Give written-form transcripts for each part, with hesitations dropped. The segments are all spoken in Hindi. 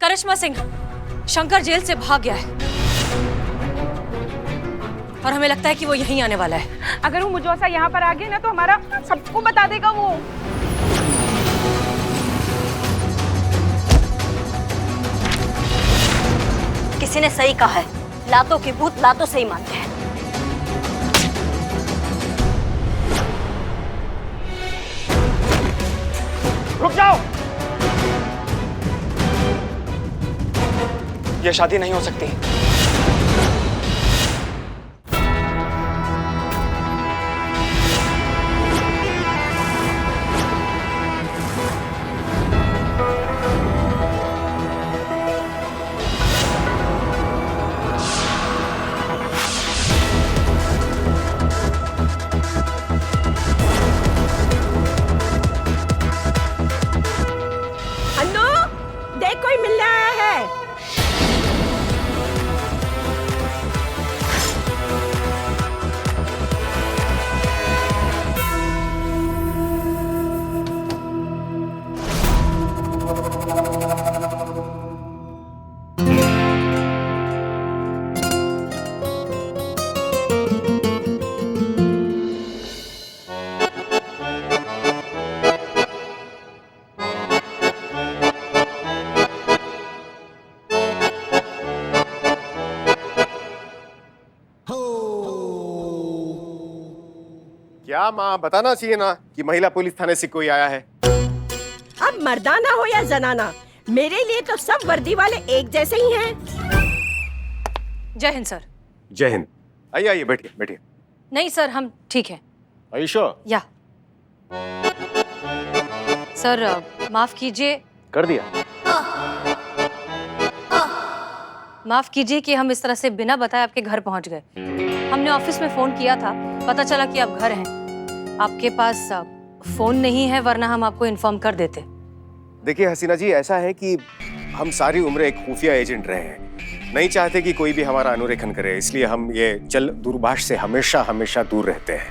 करिश्मा सिंह, शंकर जेल से भाग गया है और हमें लगता है कि वो यहीं आने वाला है। अगर वो मुजोसा यहाँ पर आ गया ना तो हमारा सबको बता देगा वो। किसी ने सही कहा है, लातों के भूत लातों से ही मानते हैं। रुक जाओ, यह शादी नहीं हो सकती। अन्नू, देख कोई मिलने आया है। क्या माँ, बताना चाहिए ना कि महिला पुलिस थाने से कोई आया है। अब मर्दाना हो या जनाना, मेरे लिए तो सब वर्दी वाले एक जैसे ही हैं। जय हिंद सर। जय हिंद। आइए आइए, बैठिए बैठिए। नहीं सर, हम ठीक हैं। आयुषो, या सर, माफ कीजिए। कर दिया। माफ कीजिए कि हम इस तरह से बिना बताए आपके घर पहुंच गए। हमने ऑफिस में फोन किया था, पता चला कि आप घर हैं। आपके पास फोन नहीं है, वरना हम आपको इन्फॉर्म कर देते। देखिए हसीना जी, ऐसा है कि हम सारी उम्र एक खुफिया एजेंट रहे हैं, नहीं चाहते कि कोई भी हमारा अनुरेखन करे, इसलिए हम ये जल दूरभाष से हमेशा हमेशा दूर रहते हैं।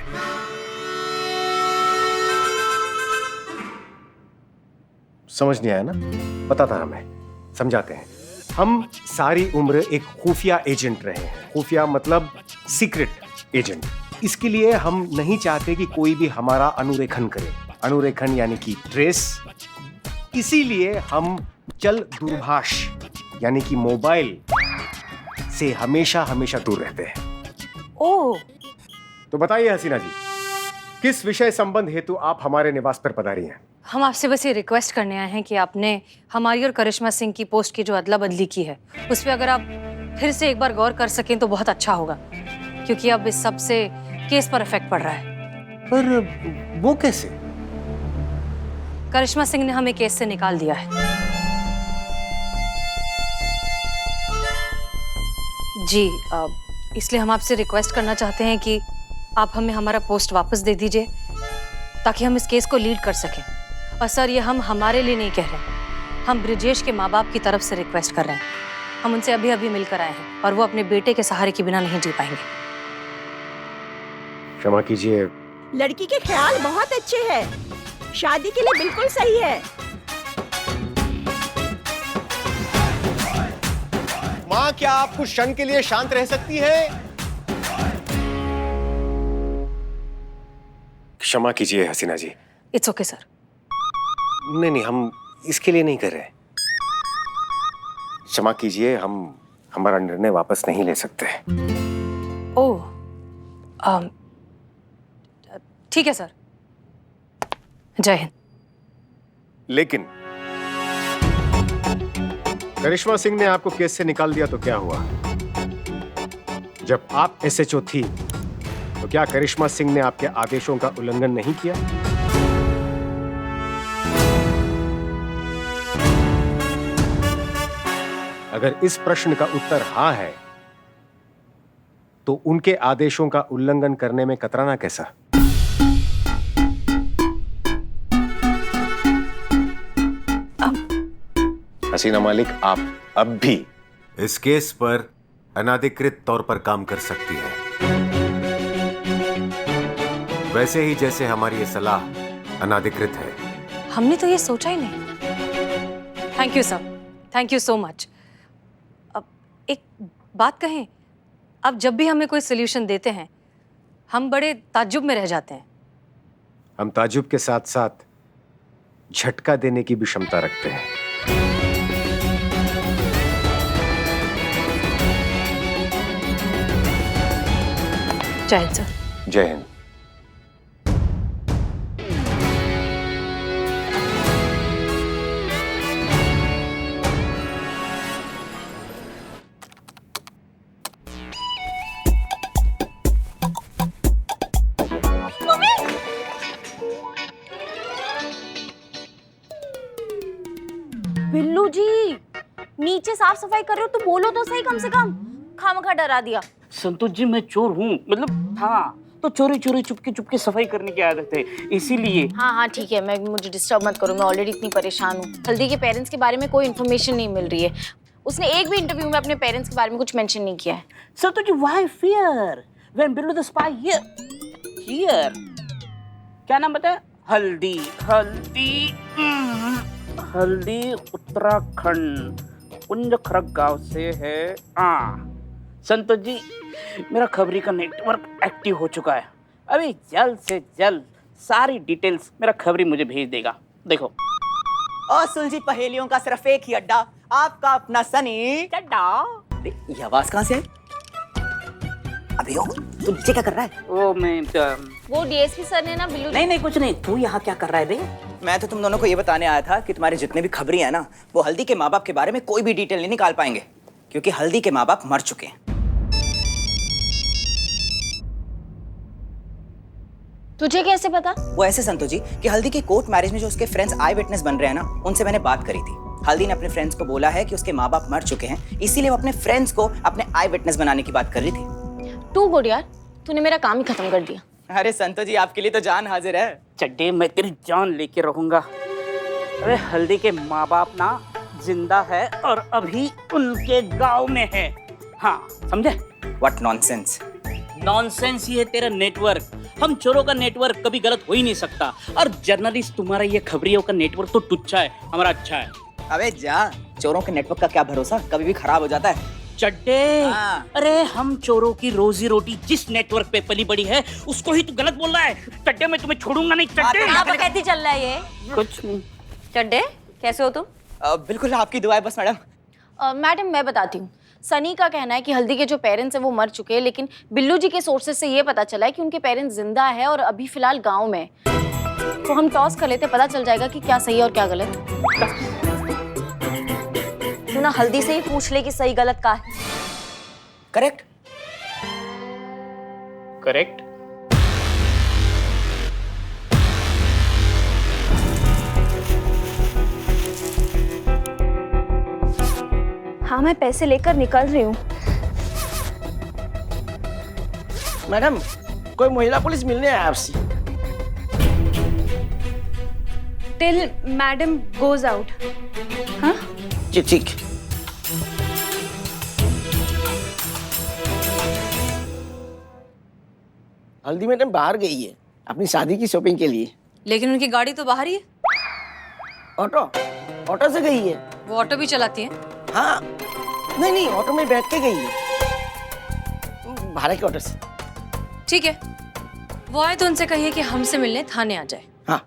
समझ नहीं आया ना? पता था हमें, समझाते हैं। हम सारी उम्र एक खुफिया एजेंट रहे हैं। खुफिया मतलब सीक्रेट एजेंट। इसके लिए हम नहीं चाहते कि कोई भी हमारा अनुरेखन करे। अनुरेखन यानी कि ट्रेस। इसीलिए हम जल दूरभाष यानी कि मोबाइल से हमेशा हमेशा दूर रहते हैं। ओह, तो बताइए हसीना जी, किस विषय संबंध हेतु आप हमारे निवास पर पधारी हैं? हम आपसे बस ये रिक्वेस्ट करने आए हैं कि आपने हमारी और करिश्मा सिंह की पोस्ट की जो अदला बदली की है, उस पर अगर आप फिर से एक बार गौर कर सकें तो बहुत अच्छा होगा, क्योंकि अब इस सब से केस पर इफेक्ट पड़ रहा है। पर वो कैसे? करिश्मा सिंह ने हमें केस से निकाल दिया है। जी, इसलिए हम आपसे रिक्वेस्ट करना चाहते हैं कि आप हमें हमारा पोस्ट वापस दे दीजिए, ताकि हम इस केस को लीड कर सकें। और सर, ये हम हमारे लिए नहीं कह रहे, हम ब्रिजेश के माँ बाप की तरफ से रिक्वेस्ट कर रहे हैं। हम उनसे अभी अभी मिलकर आए हैं और वो अपने बेटे के सहारे के बिना नहीं जी पाएंगे। क्षमा कीजिए। लड़की के ख्याल बहुत अच्छे हैं, शादी के लिए बिल्कुल सही है। माँ, क्या आप कुछ क्षण के लिए शांत रह सकती है? क्षमा कीजिए Hasina ji. It's okay sir. नहीं नहीं, हम इसके लिए नहीं कर रहे। क्षमा कीजिए, हम हमारा निर्णय वापस नहीं ले सकते। ओह, ठीक है सर। जय हिंद। लेकिन करिश्मा सिंह ने आपको केस से निकाल दिया तो क्या हुआ? जब आप एसएचओ थी तो क्या करिश्मा सिंह ने आपके आदेशों का उल्लंघन नहीं किया? अगर इस प्रश्न का उत्तर हाँ है, तो उनके आदेशों का उल्लंघन करने में कतराना कैसा? हसीना मालिक, आप अब भी इस केस पर अनाधिकृत तौर पर काम कर सकती है, वैसे ही जैसे हमारी ये सलाह अनाधिकृत है। हमने तो ये सोचा ही नहीं। Thank you sir. Thank you so much. अब एक बात कहें, अब जब भी हमें कोई सोल्यूशन देते हैं हम बड़े ताज्जुब में रह जाते हैं। हम ताजुब के साथ साथ झटका देने की भी क्षमता रखते हैं। जय हिंद सर। जय हिंद। बिल्लू जी, नीचे साफ सफाई कर रहे हो तो बोलो तो सही, कम से कम खामखा डरा दिया। संतोष जी, मैं चोर हूँ, मतलब हाँ, तो चोरी चोरी चुपके चुपके सफाई करने की आदत है, इसीलिए। हाँ हाँ ठीक है, मुझे डिस्टर्ब मत करो, मैं ऑलरेडी इतनी परेशान हूँ। हल्दी के पेरेंट्स के बारे में कोई इन्फॉर्मेशन नहीं मिल रही है। उसने एक भी इंटरव्यू में अपने पेरेंट्स के बारे में कुछ मेंशन नहीं किया है। Santosh ji, why fear when Billu the spy here. क्या नाम बताया? हल्दी। हल्दी उत्तराखंड कुंजखरक गांव से है। संतोष जी, मेरा खबरी का नेटवर्क एक्टिव हो चुका है। अभी जल्द से जल्द सारी डिटेल्स मेरा खबरी मुझे भेज देगा। देखो, और सुलझी पहेलियों का सिर्फ एक ही अड्डा, आपका अपना सनी चड्डा। ये आवाज कहाँ से आई? अभी तू नीचे क्या कर रहा है? वो मैं वो डीएसपी सर ने ना बिल्लू। नहीं कुछ नहीं, तू यहाँ क्या कर रहा है बे? मैं तो तुम दोनों को ये बताने आया था कि तुम्हारे जितने भी खबरी है ना, वो हल्दी के माँ बाप के बारे में कोई भी डिटेल नहीं निकाल पाएंगे, क्योंकि हल्दी के माँ बाप मर चुके हैं। तुझे कैसे पता? वो ऐसे संतोष जी कि हल्दी की कोर्ट मैरिज में जो उसके फ्रेंड्स आई विटनेस बन रहे हैं ना, उनसे मैंने बात करी थी। हल्दी ने अपने फ्रेंड्स को बोला है कि उसके माँ बाप मर चुके हैं, इसीलिए वो अपने फ्रेंड्स को अपने आई विटनेस बनाने की बात कर रही थी। तू गुड यार, तूने मेरा काम ही खत्म कर दिया। अरे संतोष जी, आपके लिए तो जान हाजिर है। चड्डे, मैं तेरी जान लेके रहूंगा। अरे हल्दी के माँ बाप ना जिंदा है और अभी उनके गांव में है। हाँ, समझे? What nonsense. नॉनसेंस ही है तेरा नेटवर्क। हम चोरों का नेटवर्क कभी गलत हो ही नहीं सकता, और जर्नलिस्ट तुम्हारा ये खबरियों का नेटवर्क तो टुच्चा है, हमारा अच्छा है। अबे जा, चोरों के नेटवर्क का क्या भरोसा, कभी भी खराब हो जाता है। चड्डे, अरे हम चोरों की रोजी रोटी जिस नेटवर्क पे पली बड़ी है उसको ही तू गलत बोल रहा है। चड्डे, मैं तुम्हें छोड़ूंगा नहीं। चड्डे, आप कैसे चल रहा है ये? कुछ नहीं। चड्डे, कैसे हो तुम? बिल्कुल आपकी दुआएं बस मैडम। मैडम मैं बताती हूँ। सनी का कहना है कि हल्दी के जो पेरेंट्स हैं वो मर चुके हैं, लेकिन बिल्लू जी के सोर्सेज से ये पता चला है कि उनके पेरेंट्स जिंदा है और अभी फिलहाल गांव में। तो हम टॉस कर लेते, पता चल जाएगा कि क्या सही है और क्या गलत। तू ना हल्दी से ही पूछ ले कि सही गलत का है। करेक्ट। करेक्ट। हाँ, मैं पैसे लेकर निकल रही हूँ। मैडम, कोई महिला पुलिस मिलने आया आपसे। Till madam goes out. हाँ? जी ठीक। हल्दी मैडम बाहर गई है अपनी शादी की शॉपिंग के लिए। लेकिन उनकी गाड़ी तो बाहर ही है। ऑटो से गई है। वो ऑटो भी चलाती है? हाँ, नहीं ऑटो में बैठ के गई है, भाड़े के ऑटो से। ठीक है, वो आए तो उनसे कहिए कि हमसे मिलने थाने आ जाए। हाँ।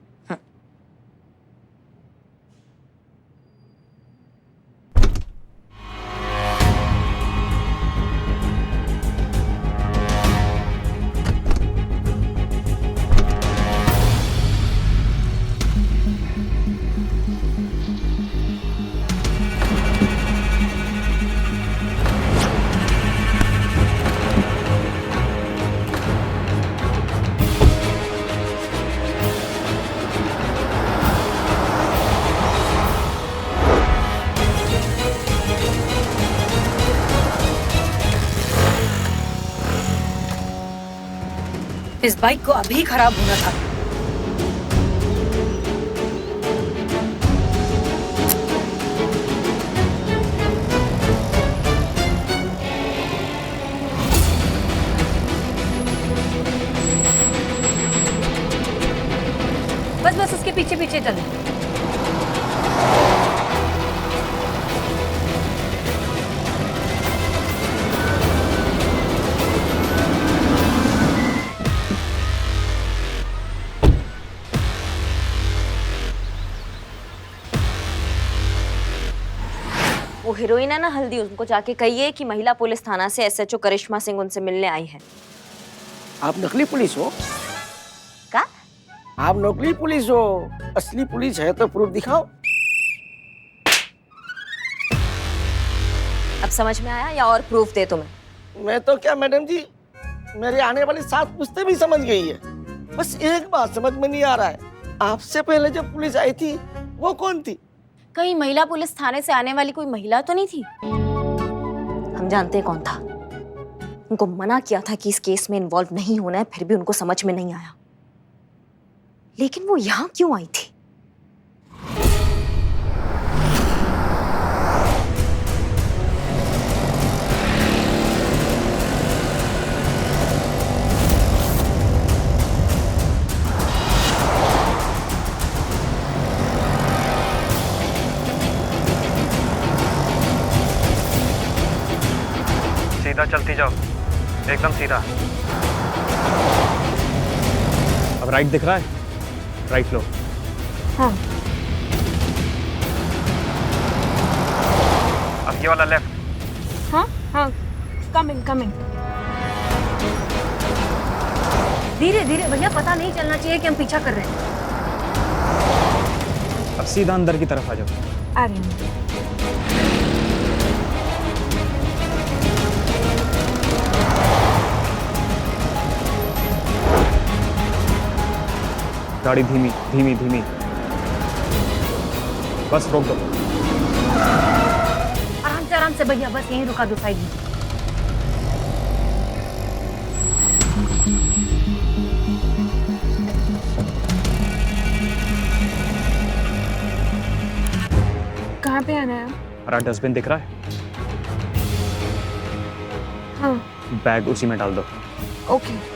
इस बाइक को अभी खराब होना था। बस उसके पीछे पीछे चले। वो हीरोइन है ना हल्दी, उनको जाके कहिए कि महिला पुलिस थाना से SHO करिश्मा सिंह उनसे मिलने आई है। आप नकली पुलिस हो? का? आप नकली पुलिस हो, असली पुलिस है तो प्रूफ दिखाओ। अब समझ में आया या और प्रूफ दे तुम्हें? मैं तो क्या मैडम जी, मेरे आने वाली 7 पुश्तें भी समझ गई है। बस एक बात समझ में नहीं आ रहा है, आपसे पहले जब पुलिस आई थी वो कौन थी? कहीं महिला पुलिस थाने से आने वाली कोई महिला तो नहीं थी? हम जानते हैं कौन था। उनको मना किया था कि इस केस में इन्वॉल्व नहीं होना है, फिर भी उनको समझ में नहीं आया। लेकिन वो यहाँ क्यों आई थी? सीधा चलती जाओ, एकदम सीधा। अब राइट दिख रहा है? राइट लो। हाँ। अब ये वाला लेफ्ट। हाँ हाँ, कमिंग कमिंग। धीरे धीरे भैया, पता नहीं चलना चाहिए कि हम पीछा कर रहे हैं। अब सीधा अंदर की तरफ आ जाओ। आ रही हूँ। गाड़ी धीमी धीमी धीमी, बस रोक दो। आराम से भैया, बस यहीं रुका दो साइड में। कहाँ पे आना है? हरा डस्टबिन दिख रहा है? हाँ। बैग उसी में डाल दो। ओके।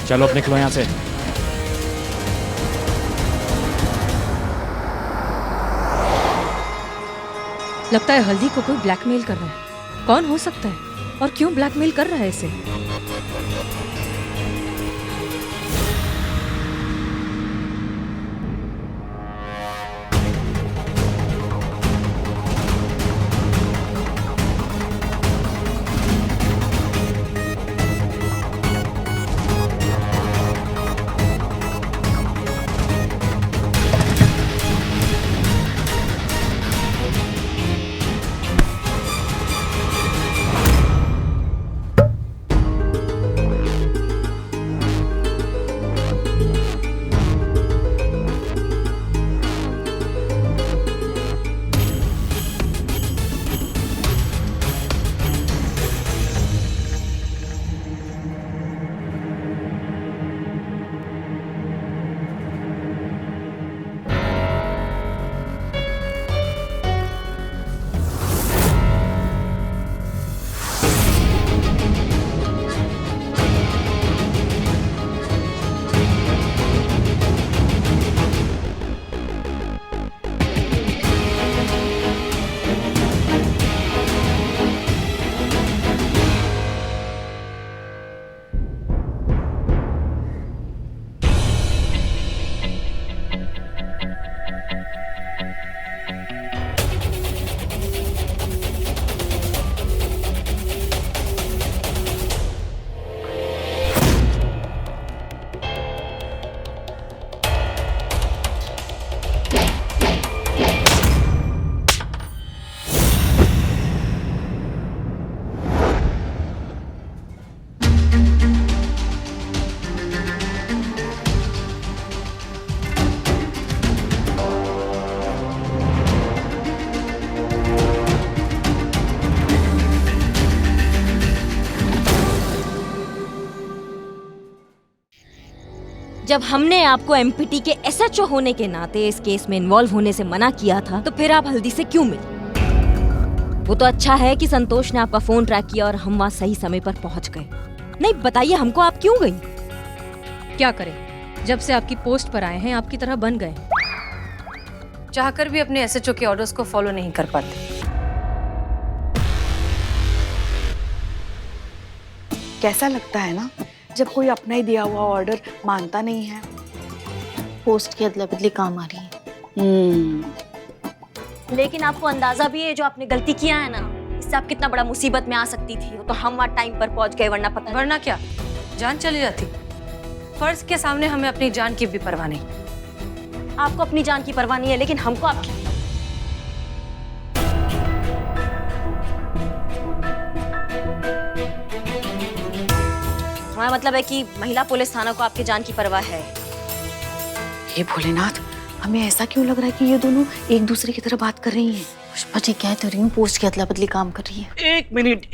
चलो अब निकलो यहाँ से। लगता है हल्दी को कोई ब्लैकमेल कर रहा है। कौन हो सकता है और क्यों ब्लैकमेल कर रहा है इसे? जब हमने आपको एमपीटी के SHO होने के नाते इस केस में इन्वॉल्व होने से मना किया था, तो फिर आप हल्दी से क्यों मिले? वो तो अच्छा है कि संतोष ने आपका फोन ट्रैक किया और हम वहाँ सही समय पर पहुंच गए। नहीं बताइए हमको, आप क्यों गई? क्या करें, जब से आपकी पोस्ट पर आए हैं आपकी तरह बन गए। चाहकर भी अपने एसएचओ के ऑर्डर्स को फॉलो नहीं कर पाते। कैसा लगता है ना जब कोई अपना ही दिया हुआ ऑर्डर मानता नहीं है। पोस्ट की अदला बदली काम आ रही है। लेकिन आपको अंदाजा भी है जो आपने गलती किया है ना, इससे आप कितना बड़ा मुसीबत में आ सकती थी। वो तो हम वहाँ टाइम पर पहुंच गए, वरना क्या जान चली जाती। फर्ज के सामने हमें अपनी जान की भी परवाह नहीं। आपको अपनी जान की परवाह नहीं है, लेकिन हमको आपकी। हमारा मतलब है कि महिला पुलिस थाना को आपकी जान की परवाह है। हे भोलेनाथ, हमें ऐसा क्यों लग रहा है कि ये दोनों एक दूसरे की तरह बात कर रही हैं? पुष्पा जी कह तो रही हूँ, पोस्ट की अदला बदली काम कर रही है। एक minute,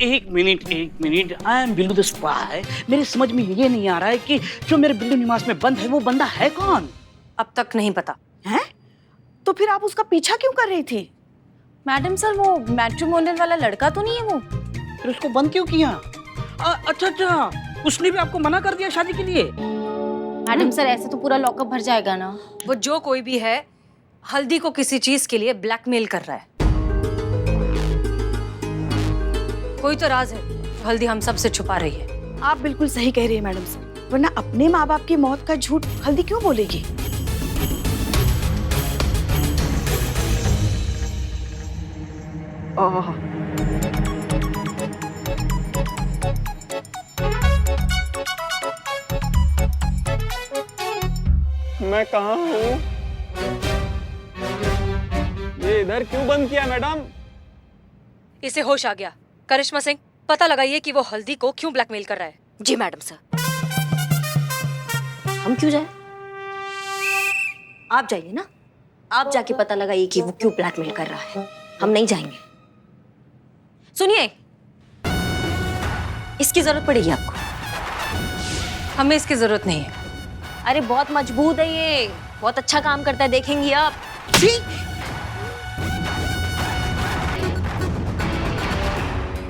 I am Billu the spy. मेरे समझ में ये नहीं आ रहा है कि जो मेरे बिल्लू निवास में बंद है वो बंदा है कौन? अब तक नहीं पता हैं? तो फिर आप उसका पीछा क्यों कर रही थी? मैडम सर, वो मैट्रिमोनियल वाला लड़का तो नहीं है वो? फिर उसको बंद क्यों किया? अच्छा, उसने भी आपको मना कर दिया शादी के लिए? मैडम सर, ऐसे तो पूरा लॉकअप भर जाएगा ना। वो जो कोई भी है, हल्दी को किसी चीज के लिए ब्लैकमेल कर रहा है। कोई तो राज है हल्दी हम सब से छुपा रही है। आप बिल्कुल सही कह रही है मैडम सर, वरना अपने माँ बाप की मौत का झूठ हल्दी क्यों बोलेगी? मैं कहाँ हूँ? ये इधर क्यों बंद किया मैडम? इसे होश आ गया। करिश्मा सिंह, पता लगाइए कि वो हल्दी को क्यों ब्लैकमेल कर रहा है। जी मैडम सर। हम क्यों जाए? आप जाइए ना, आप जाके पता लगाइए कि वो क्यों ब्लैकमेल कर रहा है। हम नहीं जाएंगे। सुनिए, इसकी जरूरत पड़ेगी आपको। हमें इसकी जरूरत नहीं है। अरे बहुत मजबूत है ये, बहुत अच्छा काम करता है, देखेंगी आप।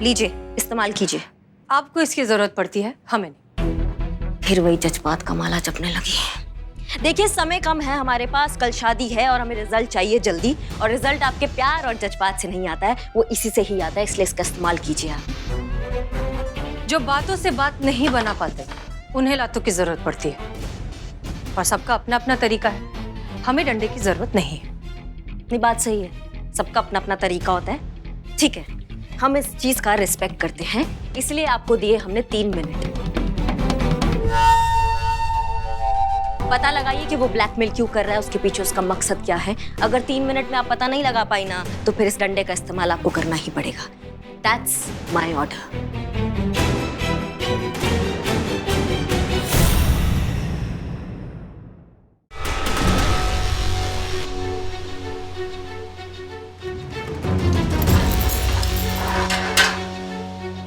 लीजिए, इस्तेमाल कीजिए। आपको इसकी जरूरत पड़ती है, हमें नहीं। फिर वही जज्बात का माला जपने लगी। देखिए, समय कम है हमारे पास, कल शादी है और हमें रिजल्ट चाहिए जल्दी। और रिजल्ट आपके प्यार और जज्बात से नहीं आता है, वो इसी से ही आता है, इसलिए इसका इस्तेमाल कीजिए आप। जो बातों से बात नहीं बना पाते, उन्हें लातों की जरूरत पड़ती है। और सबका अपना अपना तरीका है, हमें डंडे की जरूरत नहीं है। नहीं, बात सही है, सबका अपना अपना तरीका होता है। ठीक है, हम इस चीज का रिस्पेक्ट करते हैं, इसलिए आपको दिए हमने 3 मिनट। पता लगाइए कि वो ब्लैकमेल क्यों कर रहा है, उसके पीछे उसका मकसद क्या है। अगर 3 मिनट में आप पता नहीं लगा पाई ना, तो फिर इस डंडे का इस्तेमाल आपको करना ही पड़ेगा। That's my order.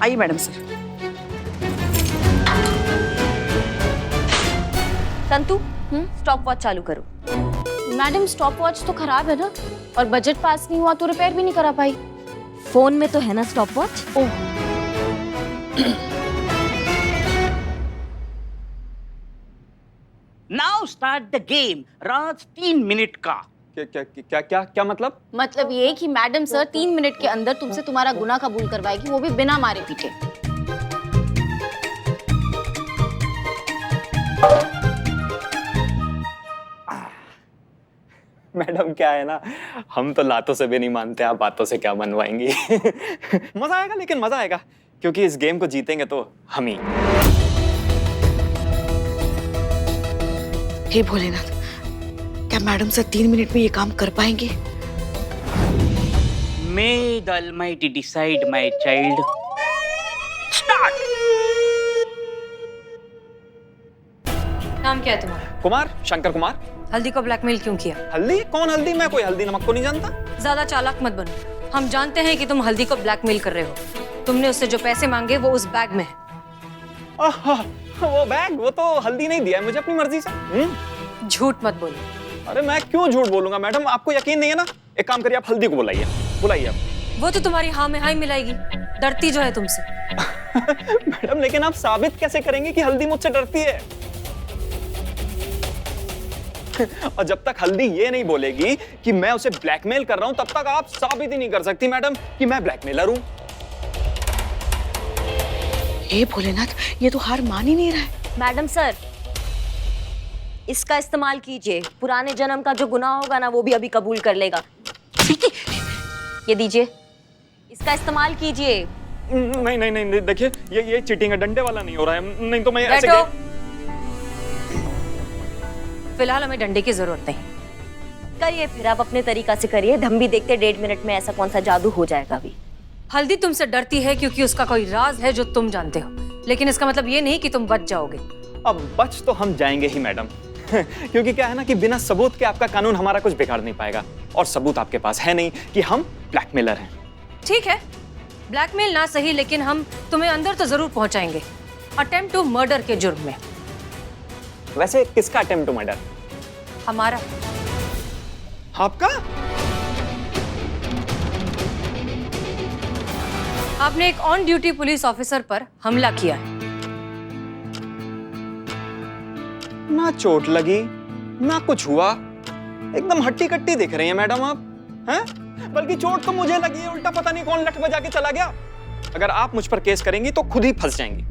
आइए मैडम सर। तंतु, स्टॉप वॉच चालू करो। मैडम, स्टॉप वॉच तो खराब है ना, और बजट पास नहीं हुआ तो रिपेयर भी नहीं करा पाई। फोन में तो है ना stop watch. Oh, now start the game. Raj 3 minute का। क्या मतलब? मतलब ये कि मैडम सर 3 मिनट के अंदर तुमसे तुम्हारा गुनाह कबूल करवाएगी, वो भी बिना मारे पीटे। मैडम क्या है ना, हम तो लातों से भी नहीं मानते, आप बातों से क्या मनवाएंगी। मजा आएगा, लेकिन मजा आएगा क्योंकि इस गेम को जीतेंगे तो हम ही। हे भोलेनाथ, क्या मैडम सर 3 मिनट में ये काम कर पाएंगे? May the Almighty decide, my child. Start. नाम क्या है तुम्हारा? कुमार, शंकर कुमार। हल्दी को ब्लैकमेल क्यों किया? हल्दी? कौन हल्दी? मैं कोई हल्दी नमक को नहीं जानता। ज्यादा चालाक मत बनो। हम जानते हैं कि तुम हल्दी को ब्लैकमेल कर रहे हो। तुमने उससे जो पैसे मांगे वो उस बैग में है। वो बैग, वो तो हल्दी नहीं दिया है मुझे अपनी मर्जी से। झूठ मत बोलो। अरे मैं क्यों झूठ बोलूंगा मैडम, आपको यकीन नहीं है ना? एक काम करिए, आप हल्दी को बुलाइए। बुलाइए आप। वो तो तुम्हारी हाँ में हाँ ही मिलाएगी, डरती जो है तुमसे। मैडम लेकिन आप साबित कैसे करेंगे कि हल्दी मुझसे डरती है? और जब तक हल्दी ये नहीं बोलेगी कि मैं उसे ब्लैकमेल कर रहा हूं, तब तक आप साबित ही नहीं कर सकती मैडम कि मैं ब्लैकमेलर हूं। हे भोलेनाथ, ये तो हार मान ही नहीं रहा है। मैडम सर, इसका इस्तेमाल कीजिए, पुराने जन्म का जो गुनाह होगा ना वो भी अभी कबूल कर लेगा। ये दीजिए, इसका इस्तेमाल कीजिए। नहीं नहीं नहीं, देखिए ये चीटिंग है, डंडे वाला नहीं हो रहा है, नहीं तो मैं ऐसे बैठो। फिलहाल हमें डंडे की जरूरत नहीं। करिए फिर, आप अपने तरीका से करिए, हम भी देखते 1.5 मिनट में ऐसा कौन सा जादू हो जाएगा अभी। हल्दी तुमसे डरती है क्योंकि उसका कोई राज है जो तुम जानते हो, लेकिन इसका मतलब ये नहीं कि तुम बच जाओगे। अब बच तो हम जाएंगे ही मैडम। क्योंकि क्या है ना कि बिना सबूत के आपका कानून हमारा कुछ बिगाड़ नहीं पाएगा, और सबूत आपके पास है नहीं कि हम ब्लैकमेलर हैं। ठीक है, ब्लैकमेल ना सही, लेकिन हम तुम्हें अंदर तो जरूर पहुंचाएंगे, अटेम्प्ट टू मर्डर के जुर्म में। वैसे किसका अटेम्प्ट टू मर्डर? हमारा। आपका? आपने एक ऑन ड्यूटी पुलिस ऑफिसर पर हमला किया है। ना चोट लगी ना कुछ हुआ, एकदम हट्टी कट्टी दिख रही हैं मैडम आप, हैं? बल्कि चोट तो मुझे लगी है, उल्टा पता नहीं कौन लठ बजा के चला गया। अगर आप मुझ पर केस करेंगी तो खुद ही फंस जाएंगी।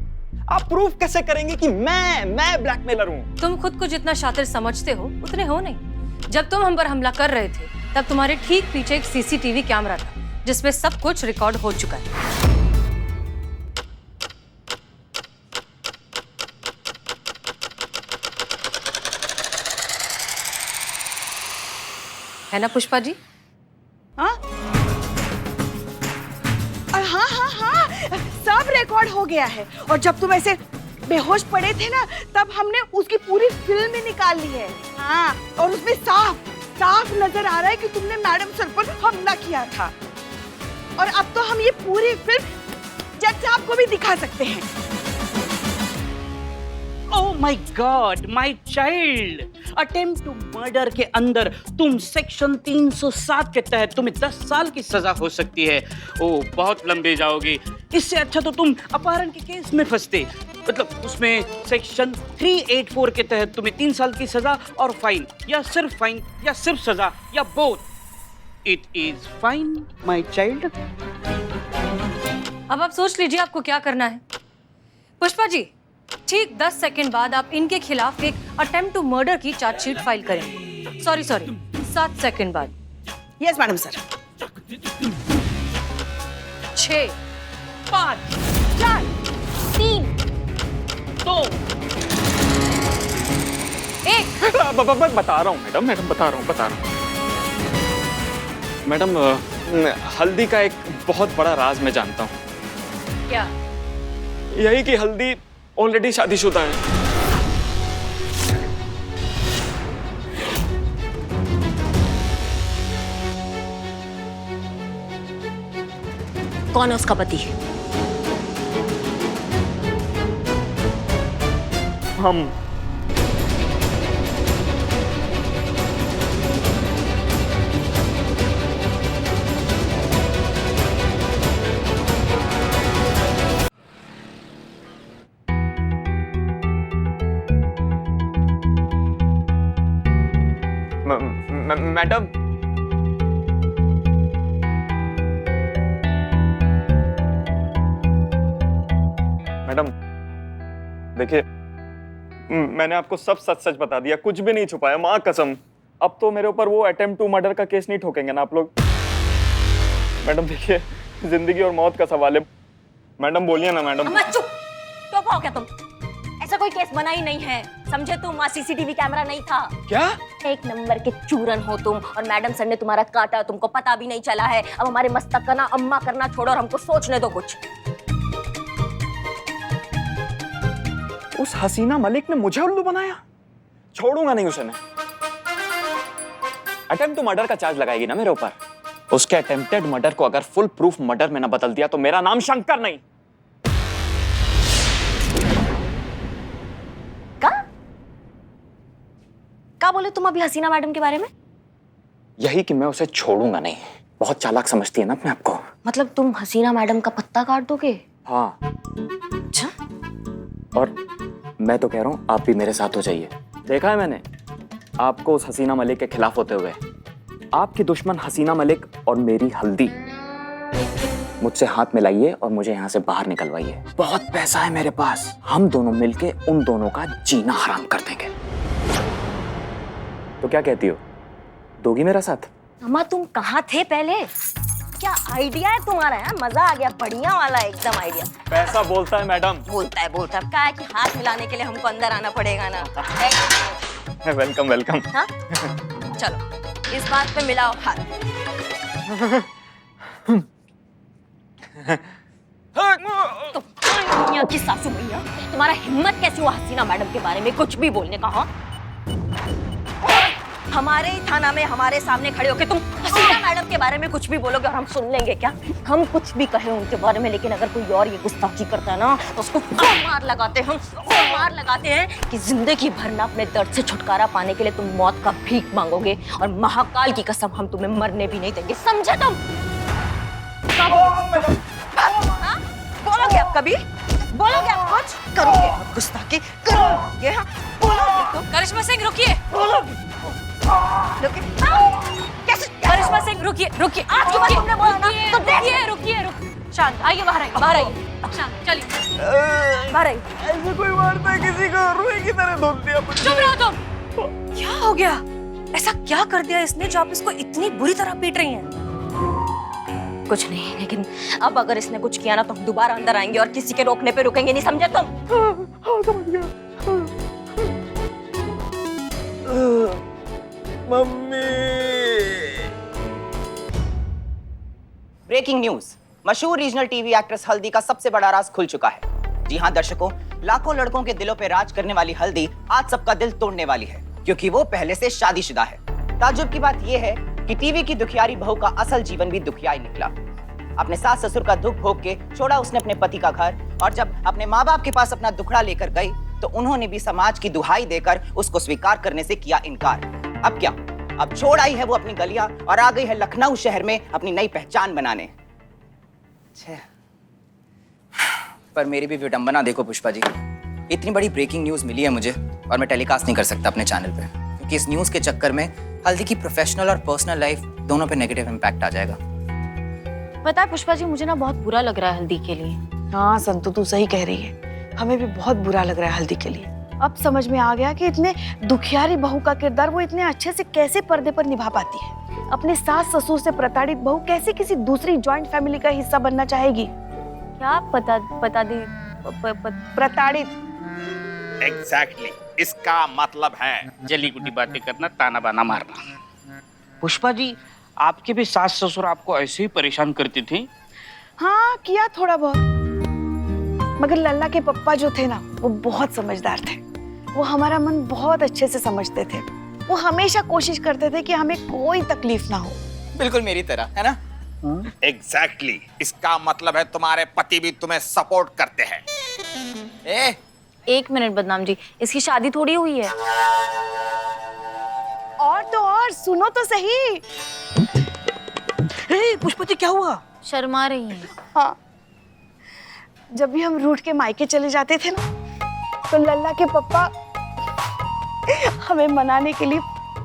आप प्रूफ कैसे करेंगे कि मैं ब्लैकमेलर हूं? तुम खुद को जितना शातिर समझते हो उतने हो नहीं। जब तुम हम पर हमला कर रहे थे तब तुम्हारे ठीक पीछे एक सीसीटीवी कैमरा था जिसमें सब कुछ रिकॉर्ड हो चुका है ना पुष्पा जी? हाँ हाँ हाँ हाँ, सब रिकॉर्ड हो गया है। और जब तुम ऐसे बेहोश पड़े थे ना, तब हमने उसकी पूरी फिल्म ही निकाल ली है। हाँ, और उसमें साफ साफ नजर आ रहा है कि तुमने मैडम सर पर हमला किया था। और अब तो हम ये पूरी फिल्म जज साहब को भी दिखा सकते हैं। Oh my God, my child, attempt to murder के अंदर तुम सेक्शन 307 के तहत तुम्हें 10 साल की सजा हो सकती है। ओह, बहुत लंबे जाओगे। इससे अच्छा तो तुम अपहरण के केस में फंसते, मतलब उसमें सेक्शन 384 के तहत तुम्हें 3 साल की सजा और फाइन, या सिर्फ सजा, या both. It is fine my child. अब आप सोच लीजिए आपको क्या करना है। पुष्पा जी, ठीक 10 सेकंड बाद आप इनके खिलाफ एक अटेम्प्ट टू मर्डर की चार्जशीट फाइल करेंगे। सॉरी 7 सेकंड बाद। Yes madam sir. 6 5 4 3 2 1। बता रहा हूँ मैडम, बता रहा हूँ मैडम। हल्दी का एक बहुत बड़ा राज मैं जानता हूँ। क्या? यही कि हल्दी ऑलरेडी शादीशुदा है। कौन है उसका पति? हम। मैडम, देखिए मैंने आपको सब सच सच बता दिया, कुछ भी नहीं छुपाया, माँ कसम। अब तो मेरे ऊपर वो अटेम्प्ट टू मर्डर का केस नहीं ठोकेंगे ना आप लोग? मैडम देखिए, जिंदगी और मौत का सवाल है। मैडम बोलिए ना मैडम। चुप तो पाओ क्या तुम? ऐसा कोई केस बना ही नहीं है, समझे तुम? वहाँ सीसीटीवी कैमरा नहीं था। क्या? 1 नंबर के चूरन हो तुम, और मैडम सर ने तुम्हारा काटा, तुमको पता भी नहीं चला है। अब हमारे मस्तक का ना अम्मा करना छोड़ो और हमको सोचने दो कुछ। उस हसीना मलिक ने मुझे उल्लू बनाया, छोड़ूंगा नहीं उसे मैं। अटेम्प्ट टू मर्डर का चार्ज लगाएगी ना मेरे ऊपर, उसके अटेम्प्टेड मर्डर को अगर फुल प्रूफ मर्डर में ना बदल दिया तो मेरा नाम शंकर नहीं। क्या बोले तुम अभी हसीना मैडम के बारे में? यही कि मैं उसे छोड़ूंगा नहीं। बहुत चालाक समझती है ना अपने आप को। मतलब तुम हसीना मैडम का पत्ता काट दोगे? हाँ, अच्छा, और मैं तो कह रहा हूँ आप भी मेरे साथ हो जाइए। देखा है मैंने आपको उस हसीना मलिक के खिलाफ होते हुए। आपकी दुश्मन हसीना मलिक और मेरी हल्दी। मुझसे हाथ मिलाइए और मुझे यहाँ से बाहर निकलवाइए। बहुत पैसा है मेरे पास, हम दोनों मिलके उन दोनों का जीना हराम कर देंगे। तो क्या कहती हो, दोगी मेरा साथ? अम्मा तुम कहाँ थे पहले? क्या आइडिया है तुम्हारा? यार मजा आ गया, बढ़िया वाला एकदम आइडिया। पैसा बोलता है मैडम। बोलता है क्या है कि हाथ मिलाने के लिए हमको अंदर आना पड़ेगा ना। Welcome welcome. हाँ चलो इस बात पे मिलाओ हाथ। तो दुनिया की सासू भैया, तुम्हारा हिम्मत कैसी हुआ हसीना मैडम के बारे में कुछ भी बोलने का? हाँ, हमारे ही थाना में हमारे सामने खड़े होके तुम हसीना मैडम के बारे में कुछ भी बोलोगे और हम सुन लेंगे क्या? हम कुछ भी कहें उनके बारे में, लेकिन अगर कोई और ये गुस्ताखी करता है ना तो उसको मार लगाते हैं कि जिंदगी भर ना अपने दर्द से छुटकारा पाने के लिए तुम मौत का भीख मांगोगे, और महाकाल की कसम हम तुम्हें मरने भी नहीं देंगे, समझे तुम? बोलोगे आप कभी? बोलोगे आप कुछ? करोगे आप गुस्ताखी? करोगे? हाँ बोलोगे तुम? करिश्मा सिंह रुकिए। कैसे? करिश्मा सिंह रुकिए रुकिए। आज के बाद तुमने बोला ना तो रुकिए रुकिए रुकिए। शांत, आइए बाहर आइए। शांत, चलिए बाहर आइए। ऐसे कोई मारता है किसी को, रुई की तरह धोल दिया। चुप रहो तुम। क्या हो गया? ऐसा क्या कर दिया इसने जो आप इसको इतनी बुरी तरह पीट रही हैं? कुछ नहीं, लेकिन अब अगर इसने कुछ किया ना तो हम दोबारा अंदर आएंगे और किसी के रोकने पे रुकेंगे नहीं, समझे तुम? समझ गया। मम्मी। ब्रेकिंग न्यूज, मशहूर रीजनल टीवी एक्ट्रेस हल्दी का सबसे बड़ा राज खुल चुका है। जी हाँ दर्शकों, लाखों लड़कों के दिलों पे राज करने वाली हल्दी आज सबका दिल तोड़ने वाली है, क्योंकि वो पहले से शादीशुदा है। ताज्जुब की बात यह है कि टीवी की दुखियारी बहू का असल जीवन भी दुखियाई निकला। अपने सास ससुर का दुख भोग के छोड़ा उसने अपने पति का घर, और जब अपने माँ बाप के पास अपना दुखड़ा लेकर गई तो उन्होंने भी समाज की दुहाई देकर उसको स्वीकार करने से किया इनकार। अब क्या, अब छोड़ आई है वो अपनी गलियां और आ गई है लखनऊ शहर में अपनी नई पहचान बनाने। पर मेरी भी विडंबना देखो पुष्पा जी, इतनी बड़ी ब्रेकिंग न्यूज मिली है मुझे और मैं टेलीकास्ट नहीं कर सकता अपने चैनल पे, क्योंकि इस न्यूज के चक्कर में हल्दी की प्रोफेशनल और पर्सनल लाइफ दोनों पे नेगेटिव इम्पैक्ट आ जाएगा। पता है पुष्पा जी, मुझे ना बहुत बुरा लग रहा है हल्दी के लिए। हाँ संतु तू सही कह रही है, हमें भी बहुत बुरा लग रहा है हल्दी के लिए। अब समझ में आ गया कि इतने दुखियारी बहू का किरदार वो इतने अच्छे से कैसे पर्दे पर निभा पाती है। अपने सास ससुर से प्रताड़ित बहू कैसे किसी दूसरी जॉइंट फैमिली का हिस्सा बनना चाहेगी? क्या पता दी प्रताड़ित। एग्जैक्टली, इसका मतलब है जली कुटी बातें करना, ताना बाना मारना। पुष्पा जी, आपके भी सास ससुर आपको ऐसे ही परेशान करती थी? हाँ किया थोड़ा बहुत, मगर लल्ला के पप्पा जो थे ना वो बहुत समझदार थे। वो हमारा मन बहुत अच्छे से समझते थे। वो हमेशा कोशिश करते थे कि हमें कोई तकलीफ ना हो। बिल्कुल मेरी तरह, है ना? एग्जैक्टली, इसका मतलब है तुम्हारे पति भी तुम्हें सपोर्ट करते हैं। एक मिनट बदनाम जी, इसकी शादी थोड़ी हुई है। और तो और सुनो तो सही। पुष्पा जी क्या हुआ? शर्मा रही हैं। हाँ, जब भी हम रूठ के मायके चले जाते थे ना तो लल्ला के पप्पा हमें मनाने के लिए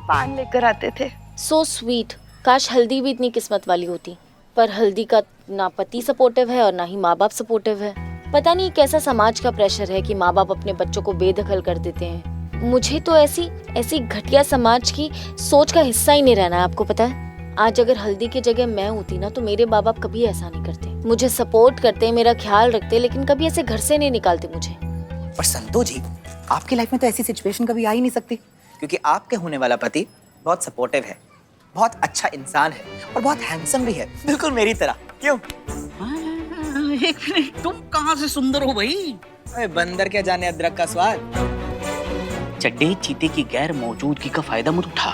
पान लेकर आते थे। So sweet. काश हल्दी भी इतनी किस्मत वाली होती, पर हल्दी का ना पति सपोर्टिव है और ना ही माँ बाप सपोर्टिव है। पता नहीं कैसा समाज का प्रेशर है कि माँ बाप अपने बच्चों को बेदखल कर देते हैं। मुझे तो ऐसी घटिया समाज की सोच का हिस्सा ही नहीं रहना है, आपको पता है। आज अगर हल्दी की जगह मैं होती ना तो मेरे माँ बाप कभी ऐसा नहीं करते। मुझे सपोर्ट करते, मेरा ख्याल रखते, लेकिन कभी ऐसे घर से नहीं निकालते मुझे। पर संतो जी, आपकी लाइफ में तो ऐसी सिचुएशन कभी आ ही नहीं सकती, क्योंकि आपके होने वाला पति बहुत सपोर्टिव है, बहुत अच्छा इंसान है और बहुत हैंडसम भी है, बिल्कुल मेरी तरह। क्यों? एक मिनट, तुम कहाँ से सुंदर हो भाई? अरे बंदर क्या जाने अदरक का स्वाद। चड्डे चीते की गैर मौजूदगी का फायदा मत उठा।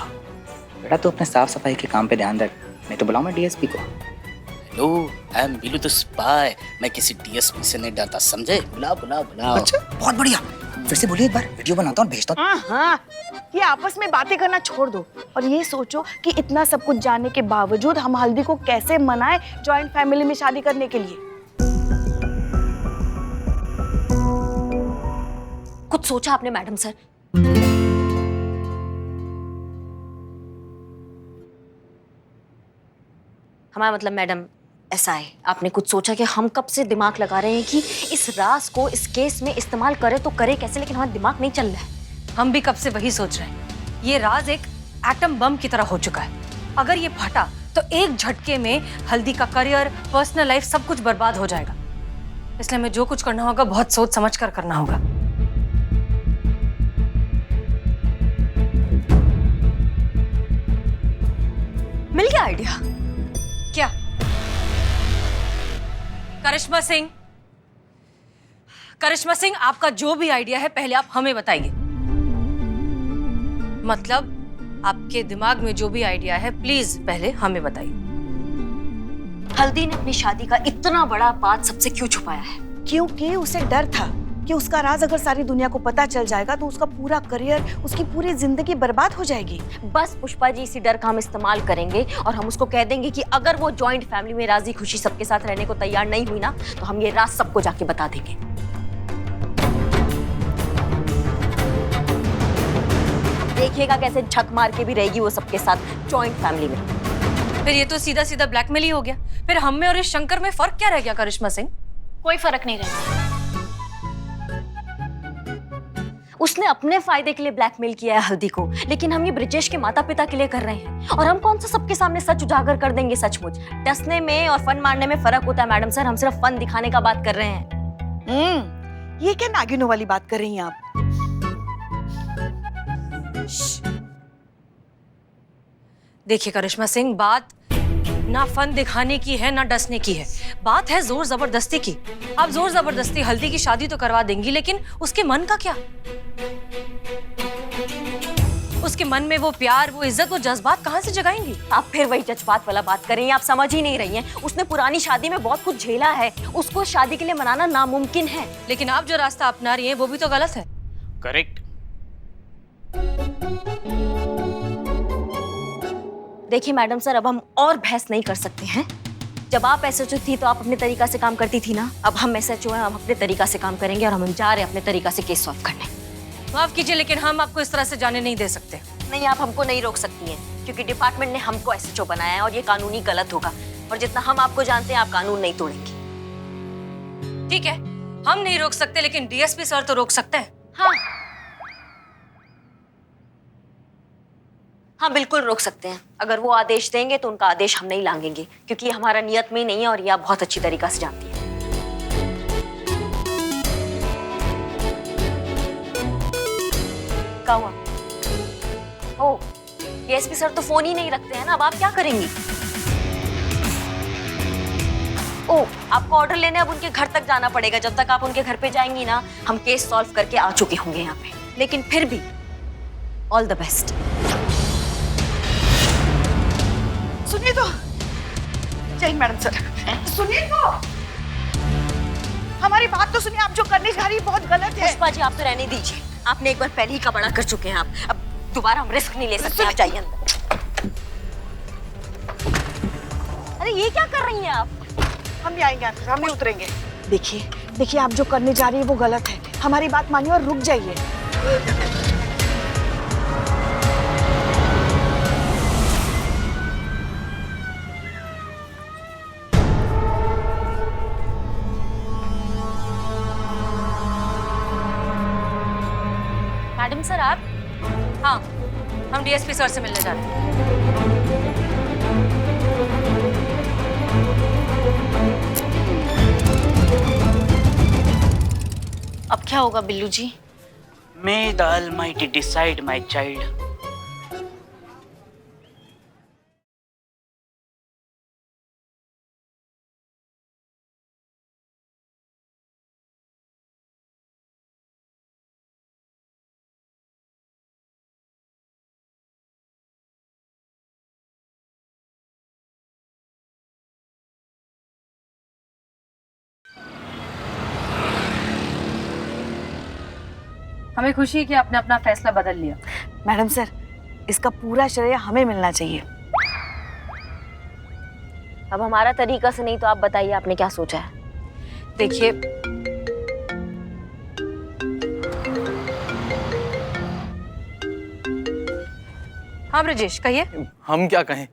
बेटा तू अपने साफ सफाई के काम पे ध्यान रख, नहीं तो बुलाओ मैं डीएसपी को। Hello, I am Billu the spy. मैं किसी डीएसपी से नहीं डरता, समझे? बुलाओ बुलाओ बुलाओ। अच्छा, बहुत बढ़िया। फिर से बोलिए एक बार, वीडियो बनाता हूँ भेजता हूँ। हाँ, ये आपस में बातें करना छोड़ दो और ये सोचो कि इतना सब कुछ जानने के बावजूद हम हल्दी को कैसे मनाएं जॉइंट फैमिली में शादी करने के लिए। कुछ सोचा आपने मैडम सर? हमारा मतलब मैडम ऐसा है, आपने कुछ सोचा कि हम कब से दिमाग लगा रहे हैं कि इस राज को इस केस में इस्तेमाल करे तो करे कैसे, लेकिन हमारा दिमाग नहीं चल रहा है। हम भी कब से वही सोच रहे हैं। ये राज एक एटम बम की तरह हो चुका है। अगर ये फटा तो एक झटके में हल्दी का करियर, पर्सनल लाइफ सब कुछ बर्बाद हो जाएगा। इसलिए हमें जो कुछ करना होगा बहुत सोच समझ कर करना होगा। मिल गया आइडिया? क्या? करिश्मा सिंह, करिश्मा सिंह, आपका जो भी आइडिया है पहले आप हमें बताइए। मतलब आपके दिमाग में जो भी आइडिया है प्लीज पहले हमें बताइए। हल्दी ने अपनी शादी का इतना बड़ा बात सबसे क्यों छुपाया है? क्योंकि उसे डर था कि उसका राज अगर सारी दुनिया को पता चल जाएगा तो उसका पूरा करियर, उसकी पूरी जिंदगी बर्बाद हो जाएगी। बस पुष्पा जी, इसी डर का हम इस्तेमाल करेंगे और हम उसको कह देंगे कि अगर वो जॉइंट फैमिली में राजी खुशी सबके साथ रहने को तैयार नहीं हुई ना तो हम ये राज सबको जाके बता देंगे। देखिएगा कैसे झक मार के भी रहेगी वो सबके साथ जॉइंट फैमिली में। फिर ये तो सीधा सीधा ब्लैकमेल ही हो गया। फिर हम में और इस शंकर में फर्क क्या रह गया करिश्मा सिंह? कोई फर्क नहीं रहेगा। उसने अपने फायदे के लिए ब्लैकमेल किया है हल्दी को, लेकिन हम ये ब्रिजेश के माता पिता के लिए कर रहे हैं। और हम कौन सा सबके सामने सच उजागर कर देंगे? सचमुच डसने में और फन मारने में फर्क होता है मैडम सर। हम सिर्फ फन दिखाने का बात कर रहे हैं। ये क्या नागिनों वाली बात कर रही हैं आप? देखिए करिश्मा सिंह, बात ना फन दिखाने की है ना डसने की है। बात है जोर जबरदस्ती की। आप जोर जबरदस्ती हल्दी की शादी तो करवा देंगी, लेकिन उसके मन का क्या? उसके मन में वो प्यार, वो इज्जत, वो जज्बात कहाँ से जगाएंगी? आप फिर वही जज्बात वाला बात कर रही हैं। आप समझ ही नहीं रही हैं। उसने पुरानी शादी में बहुत कुछ झेला है, उसको शादी के लिए मनाना नामुमकिन है। लेकिन आप जो रास्ता अपना रही हैं वो भी तो गलत है। करेक्ट। देखिए मैडम सर, अब हम और बहस नहीं कर सकते हैं। जब आप एसएचओ थी तो आप अपने तरीका से काम करती थी ना। अब हम एसएचओ हैं, हम अपने तरीका से काम करेंगे और हम जा रहे हैं अपने तरीका से केस सॉल्व करने। माफ कीजिए लेकिन हम आपको इस तरह से जाने नहीं दे सकते। नहीं, आप हमको नहीं रोक सकती हैं क्योंकि डिपार्टमेंट ने हमको एसएचओ बनाया है और ये कानूनी गलत होगा। और जितना हम आपको जानते हैं आप कानून नहीं तोड़ेंगी। ठीक है, हम नहीं रोक सकते लेकिन डीएसपी सर तो रोक सकते हैं। हाँ बिल्कुल रोक सकते हैं। अगर वो आदेश देंगे तो उनका आदेश हम नहीं लांघेंगे क्योंकि ये हमारा नियत में नहीं है और ये आप बहुत अच्छी तरीका से जानती हैं। क्या हुआ? ओ, डीएसपी सर तो फोन ही नहीं रखते हैं ना। अब आप क्या करेंगी? ओ, आपको ऑर्डर लेने अब उनके घर तक जाना पड़ेगा। जब तक आप उनके घर पे जाएंगी ना हम केस सॉल्व करके आ चुके होंगे यहाँ पे। लेकिन फिर भी ऑल द बेस्ट। सुनिए तो, जय मैडम सर, सुनिए तो, हमारी बात तो सुनिए। आप जो करने जा रही है बहुत गलत है। पुष्पा जी आप तो रहने दीजिए। आपने एक बार पहले ही का बड़ा कर चुके हैं आप। अब दोबारा हम रिस्क नहीं ले सकते। आप जाइए अंदर। अरे ये क्या कर रही हैं आप? हम भी आएंगे आपके साथ, हम नहीं उतरेंगे। देखिए देखिए, आप जो करने जा रही है वो गलत है। हमारी बात मानिए और रुक जाइए। मैडम सर आप? हाँ, हम डीएसपी सर से मिलने जा रहे हैं। अब क्या होगा बिल्लू जी? May the Almighty decide, my child. हमें खुशी है कि आपने अपना फैसला बदल लिया। मैडम सर, इसका पूरा श्रेय हमें मिलना चाहिए। अब हमारा तरीका से नहीं तो आप बताइए आपने क्या सोचा है। देखिए, हाँ ब्रजेश कहिए। हम क्या कहें,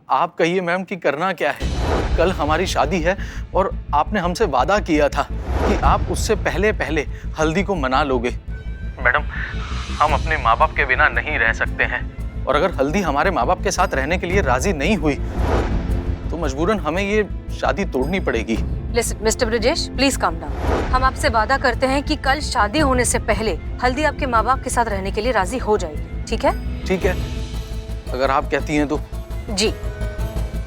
आप कहिए मैम कि करना क्या है। कल हमारी शादी है और आपने हमसे वादा किया था कि आप उससे पहले पहले हल्दी को मना लोगे। मैडम, हम अपने माँ बाप के बिना नहीं रह सकते हैं और अगर हल्दी हमारे माँ बाप के साथ रहने के लिए राजी नहीं हुई तो मजबूरन हमें ये शादी तोड़नी पड़ेगी। Listen mister Brajesh, please calm down. हम आपसे वादा करते हैं कि कल शादी होने से पहले हल्दी आपके माँ बाप के साथ रहने के लिए राजी हो जाएगी, ठीक है? ठीक है, अगर आप कहती हैं तो। जी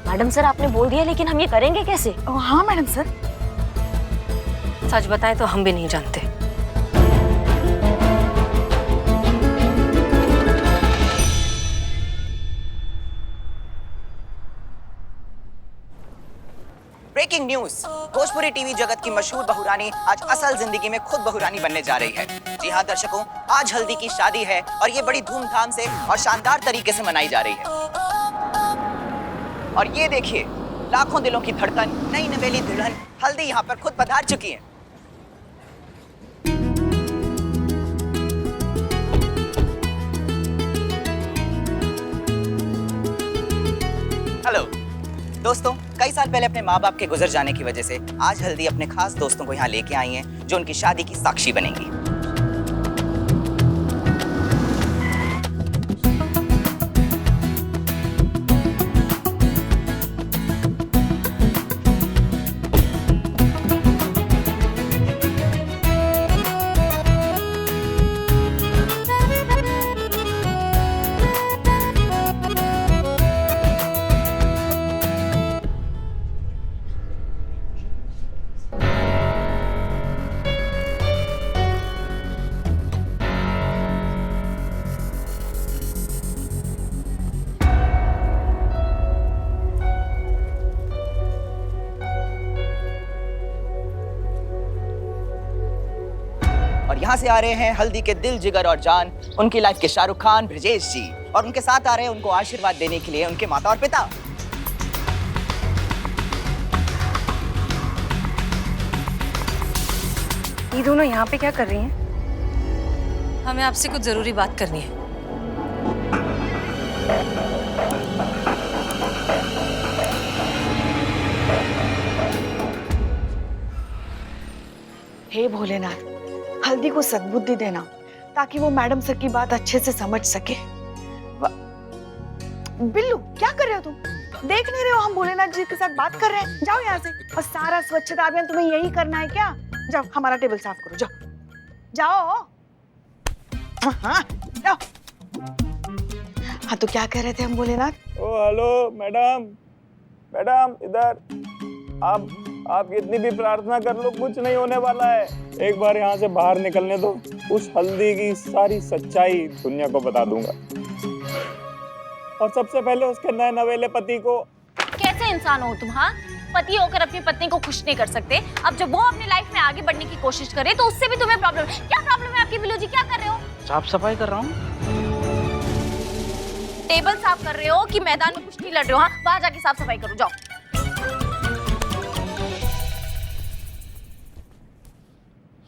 मैडम सर, आपने बोल दिया, लेकिन हम ये करेंगे कैसे? हाँ मैडम सर। सच बताएं तो हम भी नहीं जानते। ब्रेकिंग न्यूज, भोजपुरी टीवी जगत की मशहूर बहुरानी आज असल जिंदगी में खुद बहुरानी बनने जा रही है। जी हाँ दर्शकों, आज हल्दी की शादी है और ये बड़ी धूमधाम से और शानदार तरीके से मनाई जा रही है। और ये देखिए, लाखों दिलों की धड़कन, नई नवेली दुल्हन हल्दी यहाँ पर खुद पधार चुकी है। हेलो दोस्तों, कई साल पहले अपने माँ बाप के गुजर जाने की वजह से आज हल्दी अपने खास दोस्तों को यहाँ लेके आई हैं, जो उनकी शादी की साक्षी बनेंगी। और यहाँ से आ रहे हैं हल्दी के दिल, जिगर और जान, उनकी लाइफ के शाहरुख खान, ब्रजेश जी, और उनके साथ आ रहे हैं उनको आशीर्वाद देने के लिए उनके माता और पिता। ये दोनों यहाँ पे क्या कर रही हैं? हमें आपसे कुछ जरूरी बात करनी है। हे भोलेनाथ, हल्दी को सद्बुद्धि देना ताकि वो मैडम सर की बात अच्छे से समझ सके। बिल्लू, क्या कर रहे हो तुम? देख नहीं रहे हो हम भोलेनाथ जी के साथ बात कर रहे हैं? जाओ यहाँ से। और सारा स्वच्छता अभियान तुम्हें यही करना है क्या? जाओ, हमारा टेबल साफ करो। जाओ जाओ। हाँ जाओ। हाँ तो क्या कह रहे थे हम भोलेनाथ? ओ हेलो मैडम, मैडम इधर। आप इतनी भी प्रार्थना कर लो, कुछ नहीं होने वाला है। एक बार यहाँ से बाहर निकलने दो, उस हल्दी की सारी सच्चाई दुनिया को बता दूंगा। और सबसे पहले उसके नए नवेले पति को। कैसे इंसान हो तुम? हाँ, पति होकर अपनी पत्नी को खुश नहीं कर सकते। अब जब वो अपनी लाइफ में आगे बढ़ने की कोशिश करे तो उससे भी तुम्हें प्रॉब्लम है। क्या प्रॉब्लम है आपकी बिल्लू जी? क्या कर रहे हो? साफ सफाई कर रहा हूँ। टेबल साफ कर रहे हो कि मैदान में कुश्ती लड़ रहे हो? हाँ, वहां जाके साफ सफाई करो, जाओ।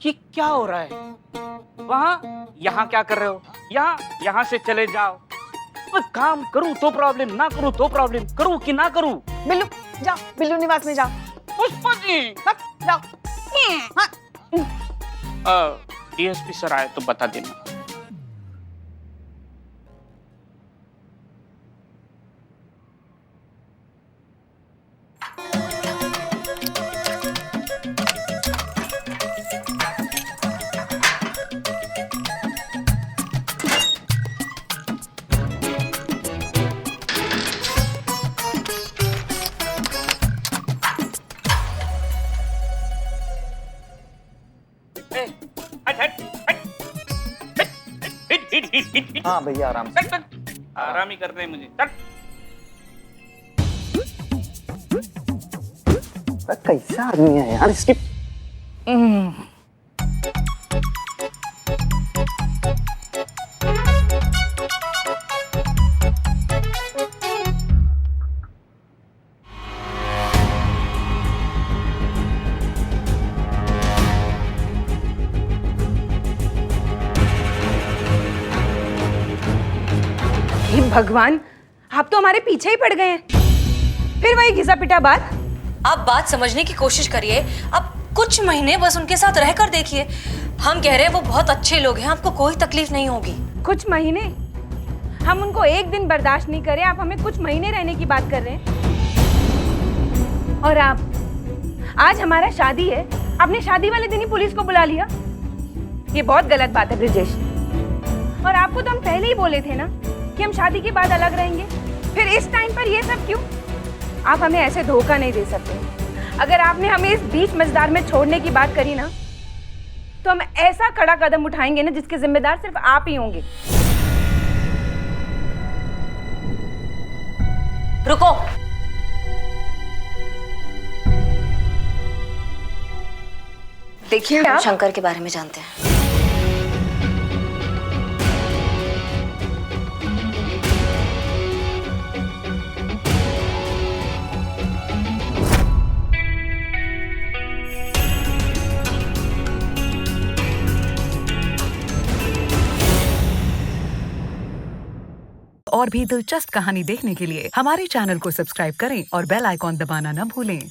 ये क्या हो रहा है? वहाँ यहाँ क्या कर रहे हो? यहाँ से चले जाओ। काम करूँ तो प्रॉब्लम, ना करूँ तो प्रॉब्लम, करूँ कि ना करूँ। बिल्लू जाओ, बिल्लू निवास में जाओ। पुष्पा जी जाओ। डीएसपी सर आए तो बता देना। हाँ भैया आराम से। आराम ही करते हैं मुझे। चल। कैसा आदमी है यार इसकी। भगवान, आप तो हमारे पीछे ही पड़ गए हैं। फिर वही घिसा पिटा बात। आप बात समझने की कोशिश करिए। अब कुछ महीने बस उनके साथ रहकर देखिए। हम कह रहे हैं वो बहुत अच्छे लोग हैं, आपको कोई तकलीफ नहीं होगी। कुछ महीने? हम उनको एक दिन बर्दाश्त नहीं करें, आप हमें कुछ महीने रहने की बात कर रहे हैं। और आप, आज हमारा शादी है, आपने शादी वाले दिन ही पुलिस को बुला लिया। ये बहुत गलत बात है ब्रिजेश। और आपको तो हम पहले ही बोले थे ना कि हम शादी के बाद अलग रहेंगे। फिर इस टाइम पर ये सब क्यों? आप हमें ऐसे धोखा नहीं दे सकते। अगर आपने हमें इस बीच मझधार में छोड़ने की बात करी ना, तो हम ऐसा कड़ा कदम उठाएंगे ना जिसके जिम्मेदार सिर्फ आप ही होंगे। रुको। देखिए, हम शंकर के बारे में जानते हैं। और भी दिलचस्प कहानी देखने के लिए हमारे चैनल को सब्सक्राइब करें और बेल आइकॉन दबाना न भूलें।